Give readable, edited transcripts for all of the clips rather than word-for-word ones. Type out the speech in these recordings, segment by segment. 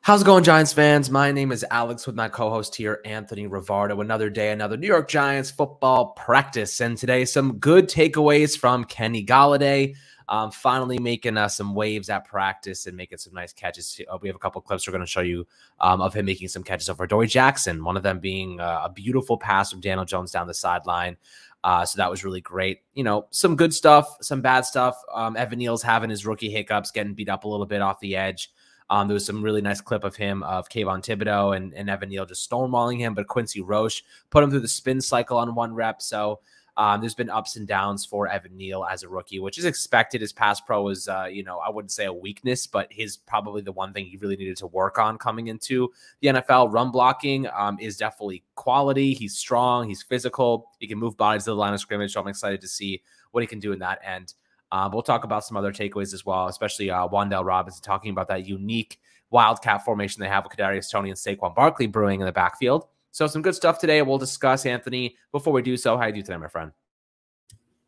How's it going, Giants fans? My name is Alex with my co-host here, Anthony Rivardo. Another day, another New York Giants football practice. And today, some good takeaways from Kenny Galladay. Finally making some waves at practice and making some nice catches. We have a couple clips we're going to show you of him making some catches over Adoree Jackson, one of them being a beautiful pass from Daniel Jones down the sideline. So that was really great. You know, some good stuff, some bad stuff. Evan Neal's having his rookie hiccups, getting beat up a little bit off the edge. There was some really nice clip of him, of Kayvon Thibodeaux and Evan Neal just stonewalling him, but Quincy Roche put him through the spin cycle on one rep. So there's been ups and downs for Evan Neal as a rookie, which is expected. His pass pro was, I wouldn't say a weakness, but his probably the one thing he really needed to work on coming into the NFL. Run blocking is definitely quality. He's strong. He's physical. He can move bodies to the line of scrimmage. So I'm excited to see what he can do in that end. We'll talk about some other takeaways as well, especially Wan'Dale Robinson talking about that unique wildcat formation they have with Kadarius Toney and Saquon Barkley brewing in the backfield. So some good stuff today we'll discuss. Anthony, before we do so, how are you doing today, my friend?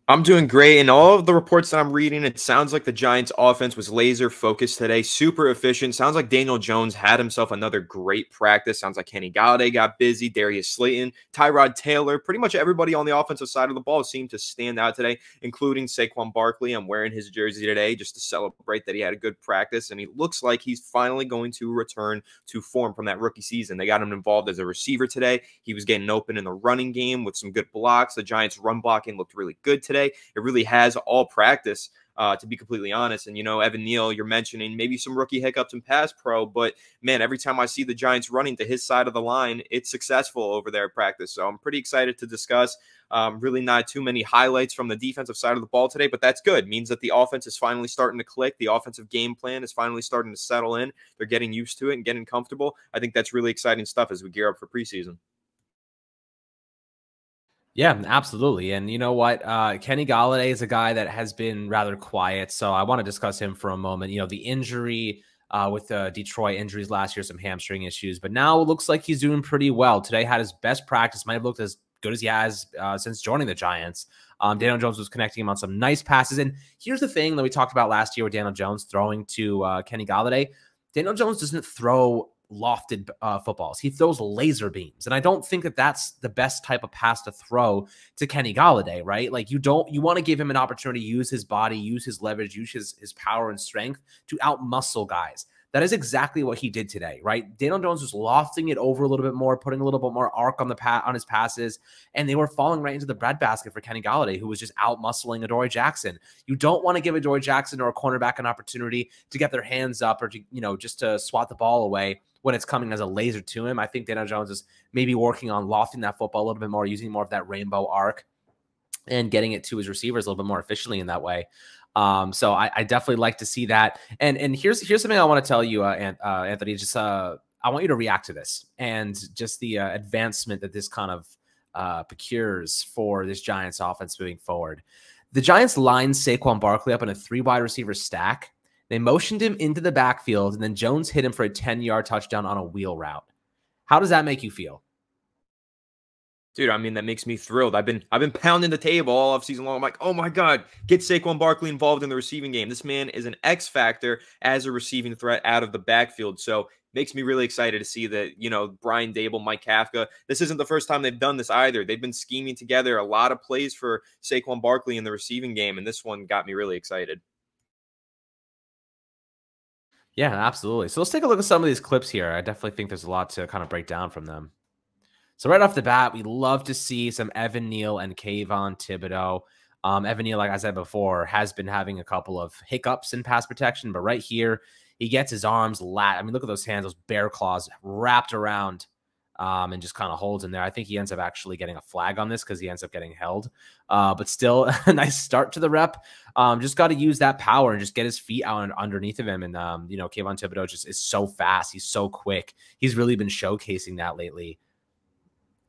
I'm doing great. And all of the reports that I'm reading, it sounds like the Giants offense was laser focused today, super efficient. Sounds like Daniel Jones had himself another great practice. Sounds like Kenny Galladay got busy, Darius Slayton, Tyrod Taylor, pretty much everybody on the offensive side of the ball seemed to stand out today, including Saquon Barkley. I'm wearing his jersey today just to celebrate that he had a good practice. And he looks like he's finally going to return to form from that rookie season. They got him involved as a receiver today. He was getting open in the running game with some good blocks. The Giants run blocking looked really good today. It really has all practice, to be completely honest. And, Evan Neal, you're mentioning maybe some rookie hiccups in pass pro, but, man, every time I see the Giants running to his side of the line, it's successful over there at practice. So I'm pretty excited to discuss. Really not too many highlights from the defensive side of the ball today, but that's good. It means that the offense is finally starting to click. The offensive game plan is finally starting to settle in. They're getting used to it and getting comfortable. I think that's really exciting stuff as we gear up for preseason. Yeah, absolutely. And you know what? Kenny Galladay is a guy that has been rather quiet. So I want to discuss him for a moment. The injury with Detroit injuries last year, some hamstring issues, but now it looks like he's doing pretty well. Today had his best practice, might have looked as good as he has since joining the Giants. Daniel Jones was connecting him on some nice passes. And here's the thing that we talked about last year with Daniel Jones throwing to Kenny Galladay. Daniel Jones doesn't throw lofted footballs. He throws laser beams. And I don't think that that's the best type of pass to throw to Kenny Galladay, right? Like you want to give him an opportunity to use his body, use his leverage, use his power and strength to out-muscle guys. That is exactly what he did today, right? Daniel Jones was lofting it over a little bit more, putting a little bit more arc on his passes, and they were falling right into the breadbasket for Kenny Galladay, who was just out-muscling Adoree Jackson. You don't want to give Adoree Jackson or a cornerback an opportunity to get their hands up or to, just to swat the ball away when it's coming as a laser to him. I think Daniel Jones is maybe working on lofting that football a little bit more, using more of that rainbow arc and getting it to his receivers a little bit more efficiently in that way. So I definitely like to see that. And here's something I want to tell you, Anthony. Just I want you to react to this and just the advancement that this kind of procures for this Giants offense moving forward. The Giants lined Saquon Barkley up in a 3 wide receiver stack. They motioned him into the backfield, and then Jones hit him for a 10-yard touchdown on a wheel route. How does that make you feel? Dude, I mean, that makes me thrilled. I've been pounding the table all off season long. I'm like, oh my God, get Saquon Barkley involved in the receiving game. This man is an X factor as a receiving threat out of the backfield. So makes me really excited to see that, Brian Dable, Mike Kafka, this isn't the first time they've done this either. They've been scheming together a lot of plays for Saquon Barkley in the receiving game, and this one got me really excited. Yeah, absolutely. So let's take a look at some of these clips here. I definitely think there's a lot to kind of break down from them. So right off the bat, we love to see some Evan Neal and Kayvon Thibodeaux. Evan Neal, like I said before, has been having a couple of hiccups in pass protection, but right here, he gets his arms I mean, look at those hands, those bear claws wrapped around and just kind of holds in there. I think he ends up actually getting a flag on this because he ends up getting held. But still, a nice start to the rep. Just got to use that power and just get his feet out underneath of him. And, Kayvon Thibodeaux just is so fast. He's so quick. He's really been showcasing that lately.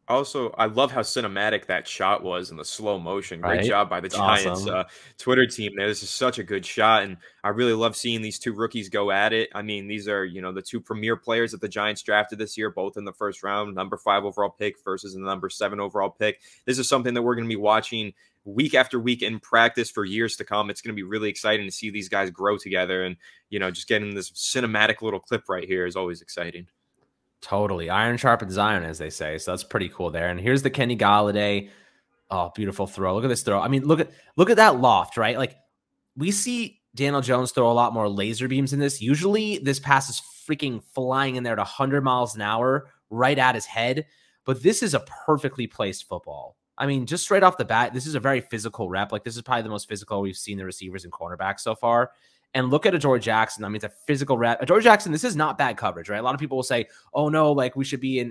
Also, I love how cinematic that shot was in the slow motion. Great job by the Giants awesome. Twitter team there. This is such a good shot, and I really love seeing these two rookies go at it. I mean, these are, the two premier players that the Giants drafted this year, both in the first round, number 5 overall pick versus the number 7 overall pick. This is something that we're going to be watching week after week in practice for years to come. It's going to be really exciting to see these guys grow together. And, just getting this cinematic little clip right here is always exciting. Totally. Iron sharpens iron, as they say. So that's pretty cool there. And here's the Kenny Galladay. Oh, beautiful throw. Look at this throw. I mean, look at that loft, right? Like, we see Daniel Jones throw a lot more laser beams in this. Usually this pass is freaking flying in there to 100 miles an hour right at his head. But this is a perfectly placed football. I mean, just straight off the bat, this is a very physical rep. Like, this is probably the most physical we've seen the receivers and cornerbacks so far. And look at Adoree Jackson. I mean, it's a physical rep. Adoree Jackson, this is not bad coverage, right? A lot of people will say, oh no, like we should be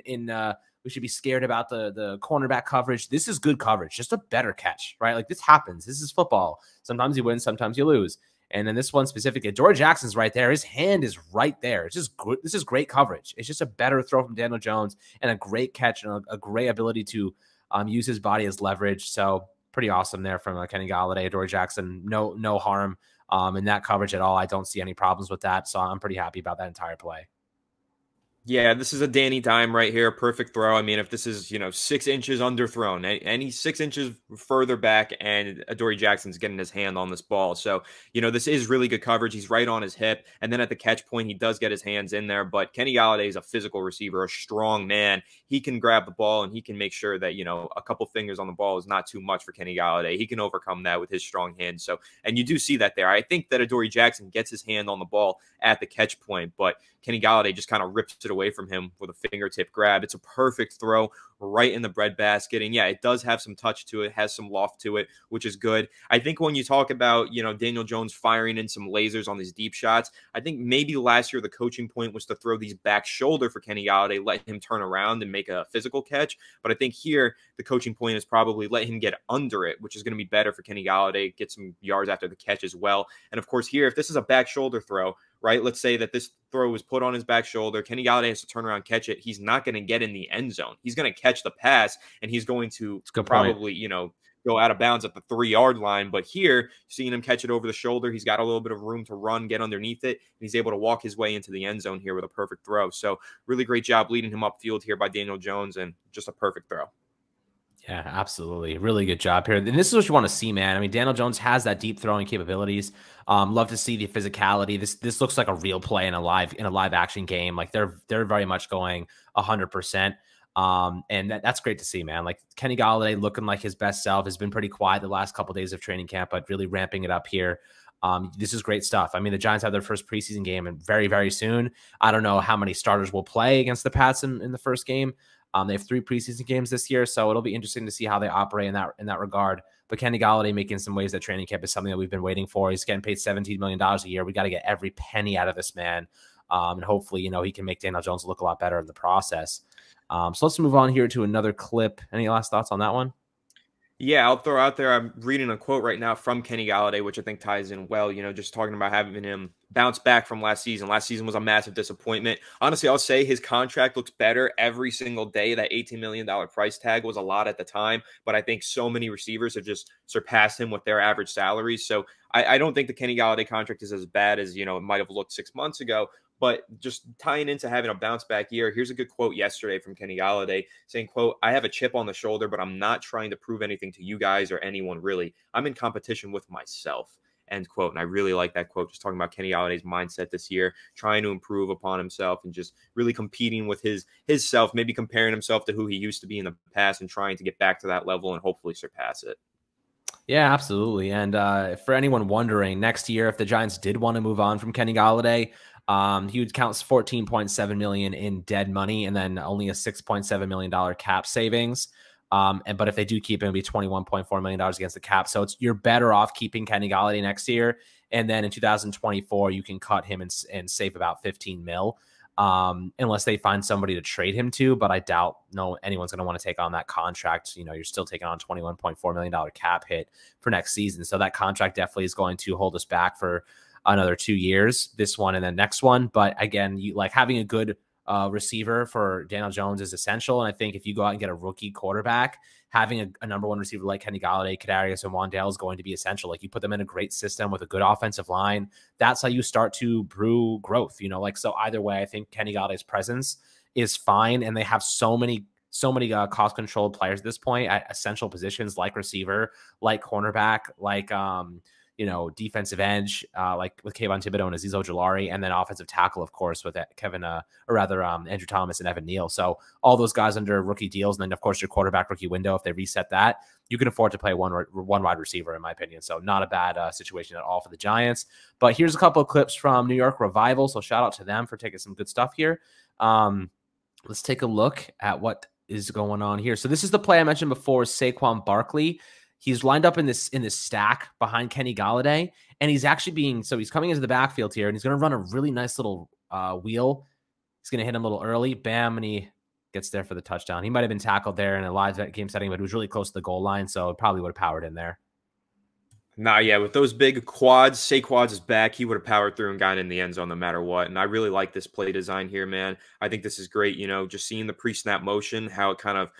we should be scared about the cornerback coverage. This is good coverage, just a better catch, right? Like, this happens. This is football. Sometimes you win, sometimes you lose. And then this one specifically, Adoree Jackson's right there. His hand is right there. It's just good. This is great coverage. It's just a better throw from Daniel Jones and a great catch and a great ability to use his body as leverage. So pretty awesome there from Kenny Galladay. Adoree Jackson, no harm in that coverage at all. I don't see any problems with that. So I'm pretty happy about that entire play. Yeah, this is a Danny dime right here. Perfect throw. I mean, if this is, 6 inches underthrown, any 6 inches further back, and Adoree Jackson's getting his hand on this ball. So, this is really good coverage. He's right on his hip. And then at the catch point, he does get his hands in there. But Kenny Galladay is a physical receiver, a strong man. He can grab the ball and he can make sure that, a couple fingers on the ball is not too much for Kenny Galladay. He can overcome that with his strong hands. So, and you do see that there. I think that Adoree Jackson gets his hand on the ball at the catch point, but Kenny Galladay just kind of rips it away from him with a fingertip grab. It's a perfect throw right in the breadbasket. And yeah, it does have some touch to it, has some loft to it, which is good. I think when you talk about, Daniel Jones firing in some lasers on these deep shots, I think maybe last year the coaching point was to throw these back shoulder for Kenny Galladay, let him turn around and make a physical catch. But I think here the coaching point is probably let him get under it, which is going to be better for Kenny Galladay, get some yards after the catch as well. And of course here, if this is a back shoulder throw, right? Let's say that this throw was put on his back shoulder. Kenny Galladay has to turn around, catch it. He's not going to get in the end zone. He's going to catch the pass, and he's going to probably, go out of bounds at the 3-yard line. But here, seeing him catch it over the shoulder, he's got a little bit of room to run, get underneath it, and he's able to walk his way into the end zone here with a perfect throw. So really great job leading him upfield here by Daniel Jones, and just a perfect throw. Yeah, absolutely. Really good job here. And this is what you want to see, man. I mean, Daniel Jones has that deep throwing capabilities. Love to see the physicality. This looks like a real play in a live action game. Like they're very much going 100%. And that's great to see, man. Like Kenny Galladay looking like his best self, has been pretty quiet the last couple of days of training camp, but really ramping it up here. This is great stuff. I mean, the Giants have their first preseason game and very, very soon. I don't know how many starters will play against the Pats in the first game. They have 3 preseason games this year, so it'll be interesting to see how they operate in that regard. But Kenny Galladay making some waves at training camp is something that we've been waiting for. He's getting paid $17 million a year. We got to get every penny out of this man. And hopefully, he can make Daniel Jones look a lot better in the process. So let's move on here to another clip. Any last thoughts on that one? Yeah, I'll throw out there. I'm reading a quote right now from Kenny Galladay, which I think ties in well, just talking about having him bounce back from last season. Last season was a massive disappointment. Honestly, I'll say his contract looks better every single day. That $18 million price tag was a lot at the time, but I think so many receivers have just surpassed him with their average salaries. So I don't think the Kenny Galladay contract is as bad as, it might have looked 6 months ago. But just tying into having a bounce back year, here's a good quote yesterday from Kenny Galladay saying, quote, "I have a chip on the shoulder, but I'm not trying to prove anything to you guys or anyone really. I'm in competition with myself," end quote. And I really like that quote, just talking about Kenny Galladay's mindset this year, trying to improve upon himself and just really competing with his self, maybe comparing himself to who he used to be in the past and trying to get back to that level and hopefully surpass it. Yeah, absolutely. And for anyone wondering, next year, if the Giants did want to move on from Kenny Galladay, he would count $14.7 million in dead money and then only a $6.7 million cap savings. But if they do keep him, it'd be $21.4 million against the cap. So you're better off keeping Kenny Galladay next year. And then in 2024, you can cut him and save about 15 mil. Unless they find somebody to trade him to, but I doubt anyone's going to want to take on that contract. You're still taking on $21.4 million cap hit for next season. So that contract definitely is going to hold us back for another 2 years, this one and then next one. But again, having a good receiver for Daniel Jones is essential. And I think if you go out and get a rookie quarterback, having a number one receiver like Kenny Galladay, Kadarius, and Wan'Dale is going to be essential. Like you put them in a great system with a good offensive line. That's how you start to brew growth, So either way, I think Kenny Galladay's presence is fine. And they have so many so many cost controlled players at this point at essential positions like receiver, like cornerback, like defensive edge, like with Kayvon Thibodeaux and Azeez Ojulari, and then offensive tackle, of course, with Andrew Thomas and Evan Neal. So all those guys under rookie deals, and then of course your quarterback rookie window. If they reset that, you can afford to play one wide receiver, in my opinion. So not a bad situation at all for the Giants. But here's a couple of clips from New York Revival. So shout out to them for taking some good stuff here. Let's take a look at what is going on here. So this is the play I mentioned before, Saquon Barkley. He's lined up in this stack behind Kenny Galladay, and he's actually he's coming into the backfield here, and he's going to run a really nice little wheel. He's going to hit him a little early, bam, and he gets there for the touchdown. He might have been tackled there in a live game setting, but it was really close to the goal line, so it probably would have powered in there. Nah, yeah, with those big quads, Saquon's is back. He would have powered through and gotten in the end zone no matter what. And I really like this play design here, man. I think this is great. Just seeing the pre-snap motion, how it kind of,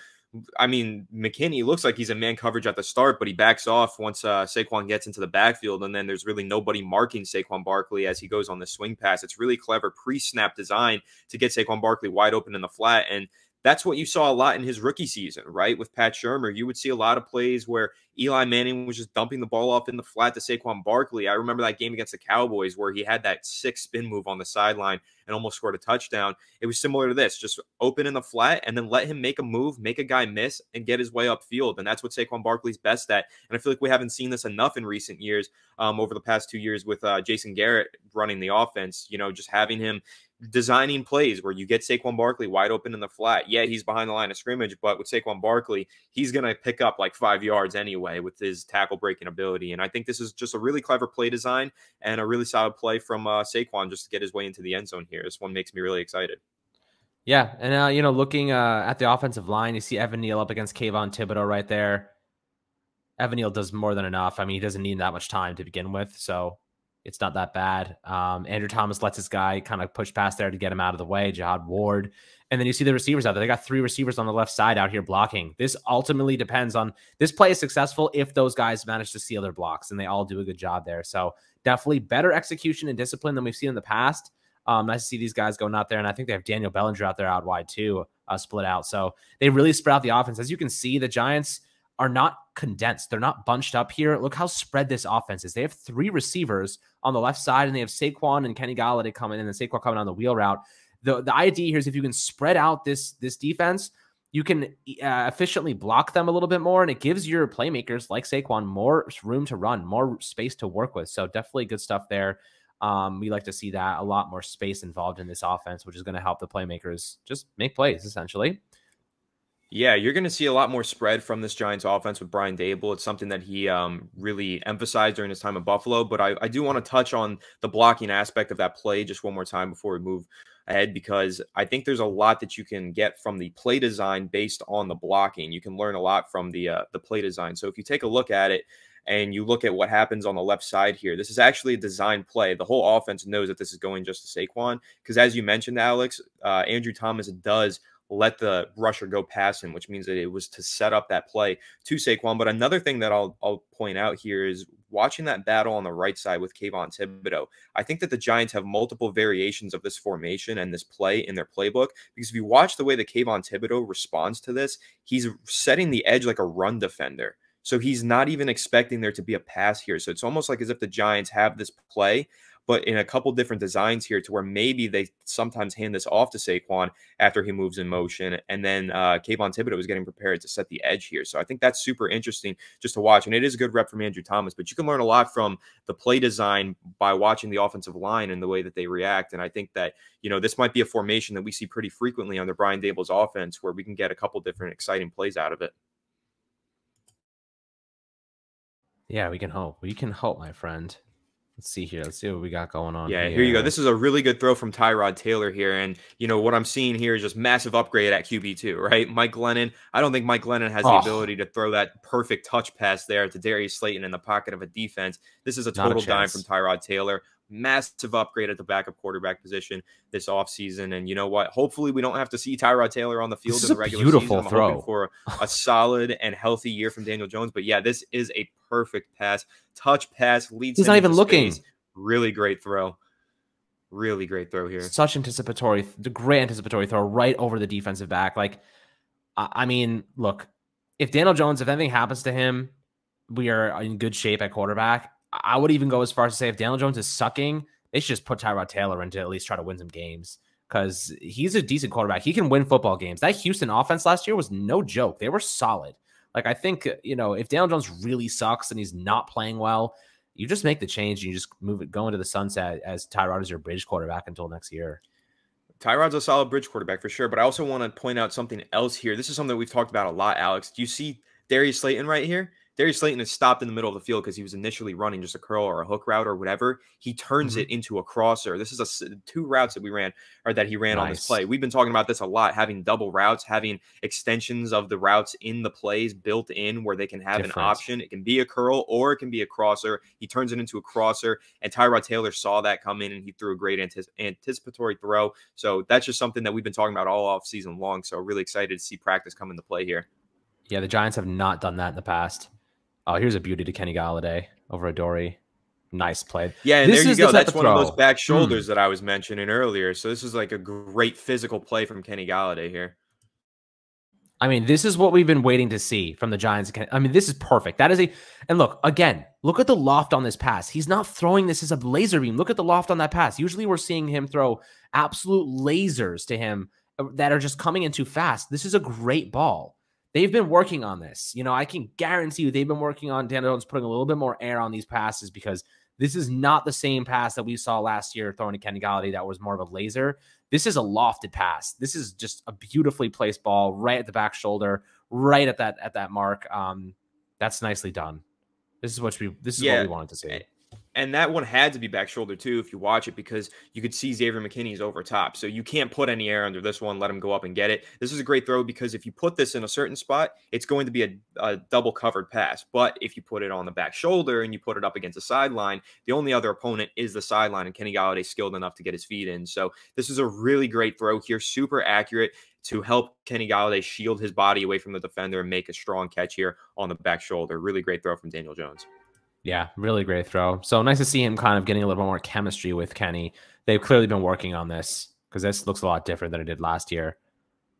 McKinney looks like he's in man coverage at the start, but he backs off once Saquon gets into the backfield, and then there's really nobody marking Saquon Barkley as he goes on the swing pass. It's really clever pre-snap design to get Saquon Barkley wide open in the flat, and that's what you saw a lot in his rookie season, right? With Pat Shurmur, you would see a lot of plays where Eli Manning was just dumping the ball off in the flat to Saquon Barkley. I remember that game against the Cowboys where he had that 6 spin move on the sideline and almost scored a touchdown. It was similar to this, just open in the flat and then let him make a move, make a guy miss, and get his way upfield. And that's what Saquon Barkley's best at. And I feel like we haven't seen this enough in recent years, over the past 2 years with Jason Garrett running the offense, just having him designing plays where you get Saquon Barkley wide open in the flat. Yeah, he's behind the line of scrimmage, but with Saquon Barkley, he's going to pick up like 5 yards anyway with his tackle breaking ability. And I think this is just a really clever play design and a really solid play from Saquon just to get his way into the end zone here. This one makes me really excited. Yeah, and looking at the offensive line, you see Evan Neal up against Kayvon Thibodeaux right there. Evan Neal does more than enough. I mean, he doesn't need that much time to begin with, so it's not that bad. Andrew Thomas lets his guy kind of push past there to get him out of the way, Jihad Ward. And then you see the receivers out there. They got 3 receivers on the left side out here blocking. This ultimately depends on this play is successful if those guys manage to steal their blocks, and they all do a good job there. So definitely better execution and discipline than we've seen in the past. Nice to see these guys going out there. And I think they have Daniel Bellinger out there out wide too, split out. So they really spread out the offense. As you can see, the Giants are not condensed. They're not bunched up here. Look how spread this offense is. They have 3 receivers on the left side, and they have Saquon and Kenny Galladay coming in, and Saquon coming on the wheel route. The idea here is if you can spread out this defense, you can efficiently block them a little bit more, and it gives your playmakers like Saquon more room to run, more space to work with. So definitely good stuff there. We like to see that, a lot more space involved in this offense, which is going to help the playmakers just make plays, essentially. Yeah, you're going to see a lot more spread from this Giants offense with Brian Daboll. It's something that he really emphasized during his time at Buffalo. But I do want to touch on the blocking aspect of that play just one more time before we move ahead, because I think there's a lot that you can get from the play design based on the blocking. You can learn a lot from the play design. So if you take a look at it and you look at what happens on the left side here, this is actually a design play. The whole offense knows that this is going just to Saquon because, as you mentioned, Alex, Andrew Thomas does let the rusher go past him, which means that it was to set up that play to Saquon. But another thing that I'll point out here is watching that battle on the right side with Kayvon Thibodeaux. I think that the Giants have multiple variations of this formation and this play in their playbook, because if you watch the way that Kayvon Thibodeaux responds to this, he's setting the edge like a run defender. So he's not even expecting there to be a pass here. So it's almost like as if the Giants have this play, but in a couple different designs here to where maybe they sometimes hand this off to Saquon after he moves in motion. And then Kayvon Thibodeaux is getting prepared to set the edge here. So I think that's super interesting just to watch. And it is a good rep from Andrew Thomas, but you can learn a lot from the play design by watching the offensive line and the way that they react. And I think that, this might be a formation that we see pretty frequently under Brian Daboll's offense where we can get a couple different exciting plays out of it. Yeah, we can hope. We can hope, my friend. Let's see here. Let's see what we got going on. Yeah, here you go. This is a really good throw from Tyrod Taylor here. And, what I'm seeing here is just massive upgrade at QB2, right? Mike Glennon. I don't think Mike Glennon has the ability to throw that perfect touch pass there to Darius Slayton in the pocket of a defense. This is a total dime from Tyrod Taylor. Massive upgrade at the backup quarterback position this offseason. And you know what? Hopefully we don't have to see Tyrod Taylor on the field in the regular season. I'm hoping for a solid and healthy year from Daniel Jones. But yeah, this is a perfect pass. Touch pass, leads him. He's not even looking. Really great throw. Really great throw here. Such anticipatory, the great anticipatory throw right over the defensive back. Like, I mean, look, if Daniel Jones, if anything happens to him, we are in good shape at quarterback. I would even go as far as to say if Daniel Jones is sucking, they should just put Tyrod Taylor in to at least try to win some games because he's a decent quarterback. He can win football games. That Houston offense last year was no joke. They were solid. Like, I think, if Daniel Jones really sucks and he's not playing well, you just make the change and you just go into the sunset as Tyrod is your bridge quarterback until next year. Tyrod's a solid bridge quarterback for sure, but I also want to point out something else here. This is something that we've talked about a lot, Alex. Do you see Darius Slayton right here? Darius Slayton is stopped in the middle of the field because he was initially running just a curl or a hook route or whatever. He turns it into a crosser. This is two routes that he ran on this play. We've been talking about this a lot, having double routes, having extensions of the routes in the plays built in where they can have an option. It can be a curl or it can be a crosser. He turns it into a crosser, and Tyrod Taylor saw that come in, and he threw a great anticipatory throw. So that's just something that we've been talking about all off season long. So really excited to see practice come into play here. Yeah, the Giants have not done that in the past. Oh, here's a beauty to Kenny Galladay over Adoree. Nice play. Yeah, and there you go. That's one of those back shoulders that I was mentioning earlier. So this is like a great physical play from Kenny Galladay here. I mean, this is what we've been waiting to see from the Giants. I mean, this is perfect. That is and look, again, look at the loft on this pass. He's not throwing this as a laser beam. Look at the loft on that pass. Usually we're seeing him throw absolute lasers to him that are just coming in too fast. This is a great ball. They've been working on this. I can guarantee you they've been working on Daniel Jones putting a little bit more air on these passes because this is not the same pass that we saw last year throwing to Kenny Galladay that was more of a laser. This is a lofted pass. This is just a beautifully placed ball right at the back shoulder, right at that mark. That's nicely done. This is what we wanted to see. And that one had to be back shoulder too, if you watch it, because you could see Xavier McKinney's over top. So you can't put any air under this one, let him go up and get it. This is a great throw because if you put this in a certain spot, it's going to be a double covered pass. But if you put it on the back shoulder and you put it up against the sideline, the only other opponent is the sideline, and Kenny Galladay's skilled enough to get his feet in. So this is a really great throw here, super accurate to help Kenny Galladay shield his body away from the defender and make a strong catch here on the back shoulder. Really great throw from Daniel Jones. Yeah, really great throw. So nice to see him kind of getting a little bit more chemistry with Kenny. They've clearly been working on this because this looks a lot different than it did last year.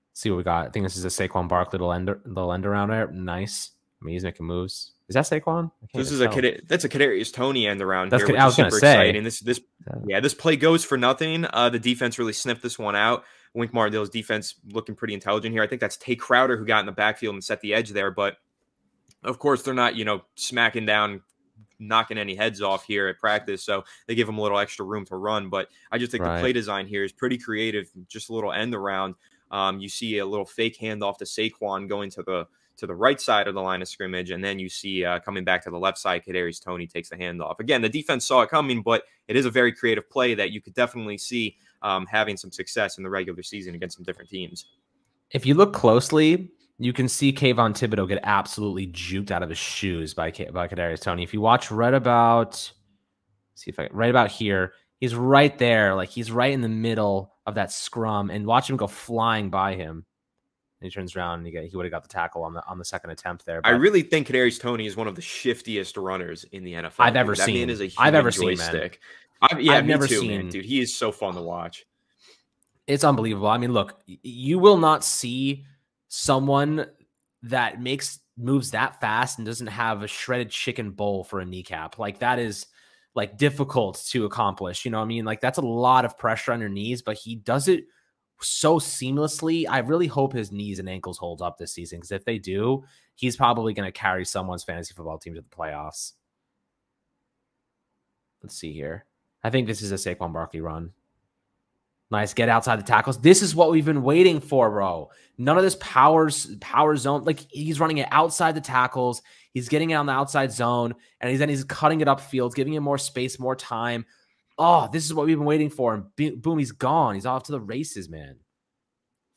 Let's see what we got. I think this is a Saquon Barkley little end around there. Nice. I mean, he's making moves. Is that Saquon? This is that's a Kadarius Toney end around here. Which I was going to say. This play goes for nothing. The defense really sniffed this one out. Wink Martindale's defense looking pretty intelligent here. I think that's Tay Crowder who got in the backfield and set the edge there. But of course, they're not smacking down, knocking any heads off here at practice, so they give him a little extra room to run. But I just think the play design here is pretty creative. Just a little end around. You see a little fake handoff to Saquon going to the right side of the line of scrimmage, and then you see coming back to the left side, Kadarius Toney takes the handoff. Again, the defense saw it coming, but it is a very creative play that you could definitely see having some success in the regular season against some different teams. If you look closely, you can see Kayvon Thibodeaux get absolutely juked out of his shoes by Kadarius Toney. If you watch right about here, he's right there. Like, he's right in the middle of that scrum, and watch him go flying by him. And he turns around and he would have got the tackle on the second attempt there. But I really think Kadarius Toney is one of the shiftiest runners in the NFL. I've ever seen. Man is a human joystick. I've never seen, man, dude. He is so fun to watch. It's unbelievable. I mean, look, you will not see someone that makes moves that fast and doesn't have a shredded chicken bowl for a kneecap. Like, that is like difficult to accomplish. You know what I mean? Like, that's a lot of pressure on your knees, but he does it so seamlessly. I really hope his knees and ankles hold up this season, because if they do, he's probably going to carry someone's fantasy football team to the playoffs. Let's see here. I think this is a Saquon Barkley run. Nice. Get outside the tackles. This is what we've been waiting for, bro. None of this power zone. Like, he's running it outside the tackles. He's getting it on the outside zone, and he's cutting it upfield, giving him more space, more time. Oh, this is what we've been waiting for. And boom, he's gone. He's off to the races, man.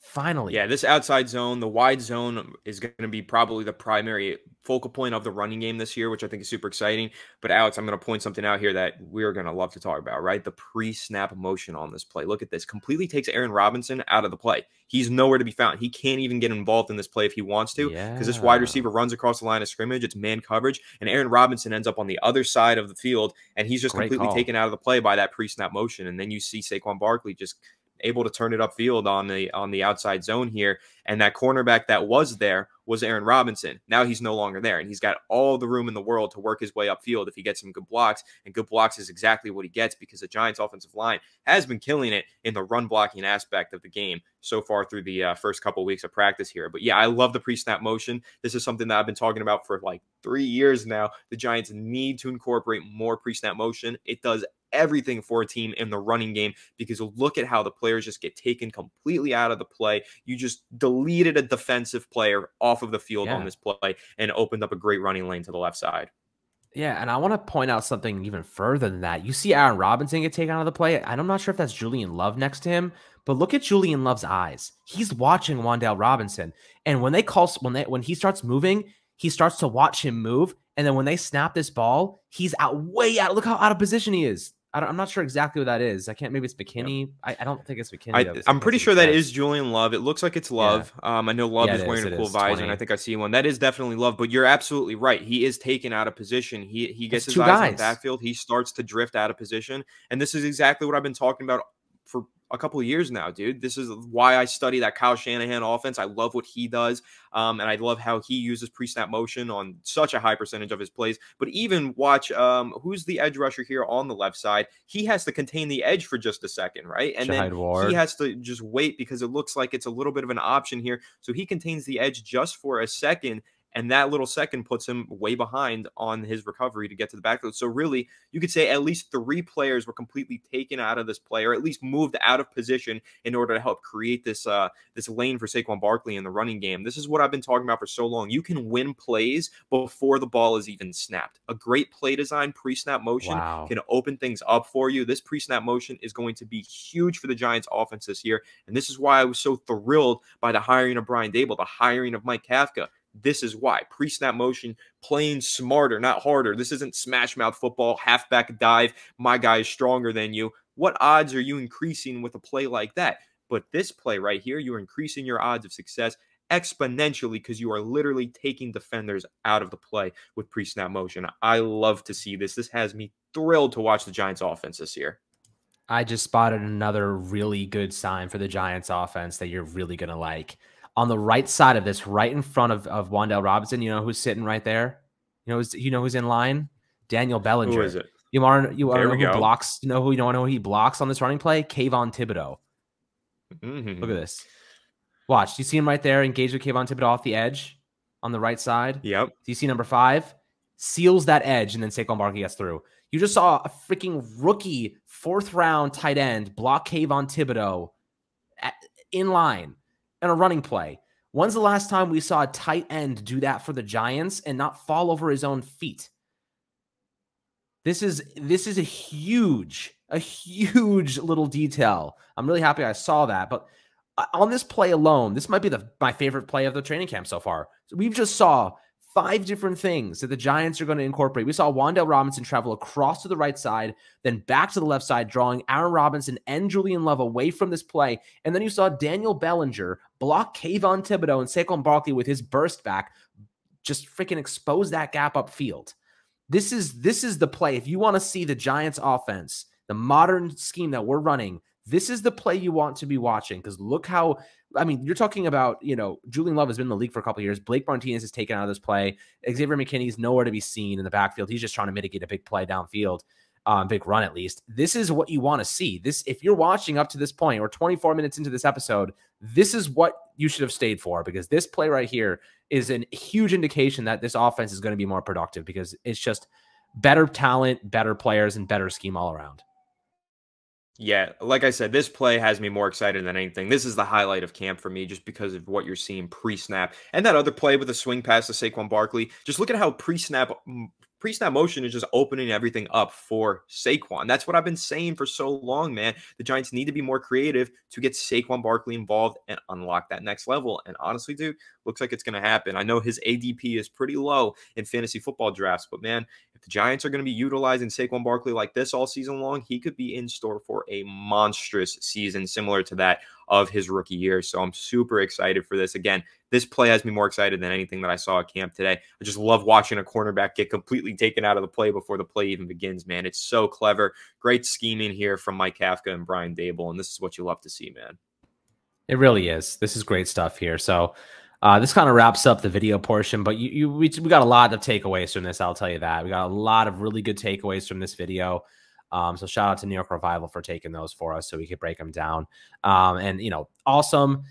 Finally. Yeah, this outside zone, the wide zone, is going to be probably the primary focal point of the running game this year, which I think is super exciting. But Alex, I'm going to point something out here that we're going to love to talk about, right? The pre-snap motion on this play. Look at this. Completely takes Aaron Robinson out of the play. He's nowhere to be found. He can't even get involved in this play if he wants to, because this wide receiver runs across the line of scrimmage. It's man coverage, and Aaron Robinson ends up on the other side of the field, and he's just completely taken out of the play by that pre-snap motion. And then you see Saquon Barkley just able to turn it upfield on the outside zone here. And that cornerback that was there was Aaron Robinson. Now he's no longer there, and he's got all the room in the world to work his way upfield if he gets some good blocks. And good blocks is exactly what he gets, because the Giants' offensive line has been killing it in the run blocking aspect of the game so far through the first couple of weeks of practice here. But yeah, I love the pre-snap motion. This is something that I've been talking about for like 3 years now. The Giants need to incorporate more pre-snap motion. It does everything for a team in the running game, because look at how the players just get taken completely out of the play. You just deleted a defensive player off of the field on this play and opened up a great running lane to the left side. Yeah, and I want to point out something even further than that. You see Aaron Robinson get taken out of the play, and I'm not sure if that's Julian Love next to him, but look at Julian Love's eyes. He's watching Wan'Dale Robinson, and when he starts moving, he starts to watch him move, and then when they snap this ball, he's way out. Look how out of position he is. I'm not sure exactly what that is. Maybe it's McKinney. Yep. I don't think it's McKinney. I'm pretty sure that is Julian Love. It looks like it's Love. Yeah. I know Love is wearing a cool visor, 20. And I think I see one. That is definitely Love, but you're absolutely right. He is taken out of position. He gets his eyes on the backfield. He starts to drift out of position. And this is exactly what I've been talking about for a couple of years now, dude. This is why I study that Kyle Shanahan offense. I love what he does. And I love how he uses pre-snap motion on such a high percentage of his plays. But even watch who's the edge rusher here on the left side. He has to contain the edge for just a second, right? And then he has to just wait, because it looks like it's a little bit of an option here. So he contains the edge just for a second. And that little second puts him way behind on his recovery to get to the backfield. So really, you could say at least 3 players were completely taken out of this play, or at least moved out of position in order to help create this this lane for Saquon Barkley in the running game. This is what I've been talking about for so long. You can win plays before the ball is even snapped. A great play design, pre-snap motion can open things up for you. This pre-snap motion is going to be huge for the Giants offense this year. And this is why I was so thrilled by the hiring of Brian Daboll, the hiring of Mike Kafka. This is why. Pre-snap motion, playing smarter, not harder. This isn't smash mouth football, halfback dive, my guy is stronger than you. What odds are you increasing with a play like that? But this play right here, you're increasing your odds of success exponentially, because you are literally taking defenders out of the play with pre-snap motion. I love to see this. This has me thrilled to watch the Giants offense this year. I just spotted another really good sign for the Giants offense that you're really going to like. On the right side of this, right in front of Wan'Dale Robinson, you know who's sitting right there? You know who's in line? Daniel Bellinger. Who is it? You want to know who blocks? You want to know who he blocks on this running play? Kayvon Thibodeaux. Look at this. Watch. Do you see him right there engaged with Kayvon Thibodeaux off the edge on the right side? Yep. Do you see number 5? Seals that edge, and then Saquon Barkley gets through. You just saw a freaking rookie 4th-round tight end block Kayvon Thibodeaux in line. And a running play. When's the last time we saw a tight end do that for the Giants and not fall over his own feet? This is a huge little detail. I'm really happy I saw that. But on this play alone, this might be my favorite play of the training camp so far. So we've just saw 5 different things that the Giants are going to incorporate. We saw Wan'Dale Robinson travel across to the right side, then back to the left side, drawing Aaron Robinson and Julian Love away from this play. And then you saw Daniel Bellinger block Kayvon Thibodeaux and Saquon Barkley with his burst back, just freaking expose that gap upfield. This is the play. If you want to see the Giants offense, the modern scheme that we're running, this is the play you want to be watching, because look how, I mean, you're talking about, Julian Love has been in the league for a couple of years. Blake Martinez is taken out of this play. Xavier McKinney's nowhere to be seen in the backfield. He's just trying to mitigate a big play downfield, big run at least. This is what you want to see. If you're watching up to this point or 24 minutes into this episode, this is what you should have stayed for, because this play right here is a huge indication that this offense is going to be more productive, because it's just better talent, better players, and better scheme all around. Yeah, like I said, this play has me more excited than anything. This is the highlight of camp for me, just because of what you're seeing pre-snap. And that other play with the swing pass to Saquon Barkley, just look at how pre-snap motion is just opening everything up for Saquon. That's what I've been saying for so long, man. The Giants need to be more creative to get Saquon Barkley involved and unlock that next level. And honestly, dude, looks like it's going to happen. I know his ADP is pretty low in fantasy football drafts, but man, if the Giants are going to be utilizing Saquon Barkley like this all season long, he could be in store for a monstrous season similar to that of his rookie year. So I'm super excited for this. Again, this play has me more excited than anything that I saw at camp today. I just love watching a cornerback get completely taken out of the play before the play even begins, man. It's so clever. Great scheming here from Mike Kafka and Brian Dable, and this is what you love to see, man. It really is. This is great stuff here. So this kind of wraps up the video portion, but we got a lot of takeaways from this. I'll tell you that. We got a lot of really good takeaways from this video. So shout out to New York Revival for taking those for us so we could break them down. And, you know, awesome.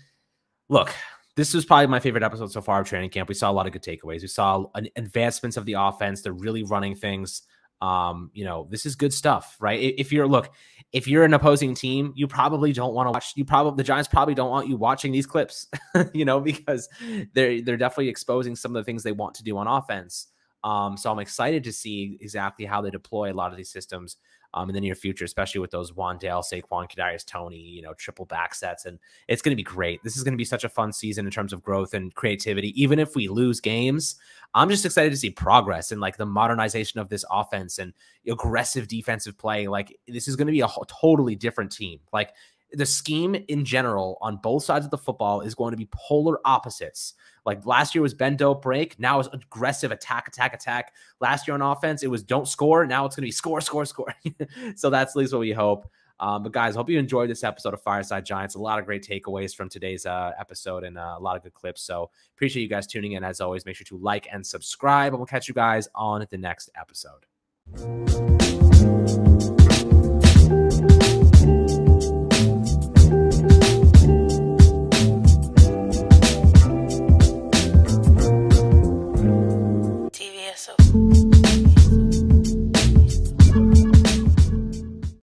Look, this was probably my favorite episode so far of training camp. We saw a lot of good takeaways. We saw advancements of the offense. They're really running things. You know, this is good stuff, right? If you're an opposing team, you probably don't want to watch, the Giants probably don't want you watching these clips, you know, because they're definitely exposing some of the things they want to do on offense. So I'm excited to see exactly how they deploy a lot of these systems in the near future, especially with those Wandale, Saquon, Kadarius Toney, you know, triple back sets. And it's going to be great. This is going to be such a fun season in terms of growth and creativity. Even if we lose games, I'm just excited to see progress and like the modernization of this offense and aggressive defensive play. Like this is going to be a totally different team. Like the scheme in general on both sides of the football is going to be polar opposites. Like last year was bend, don't break. Now it's aggressive attack. Last year on offense, it was don't score. Now it's going to be score. So that's at least what we hope. But guys, hope you enjoyed this episode of Fireside Giants. A lot of great takeaways from today's episode and a lot of good clips. So appreciate you guys tuning in. As always, make sure to like and subscribe, and we'll catch you guys on the next episode.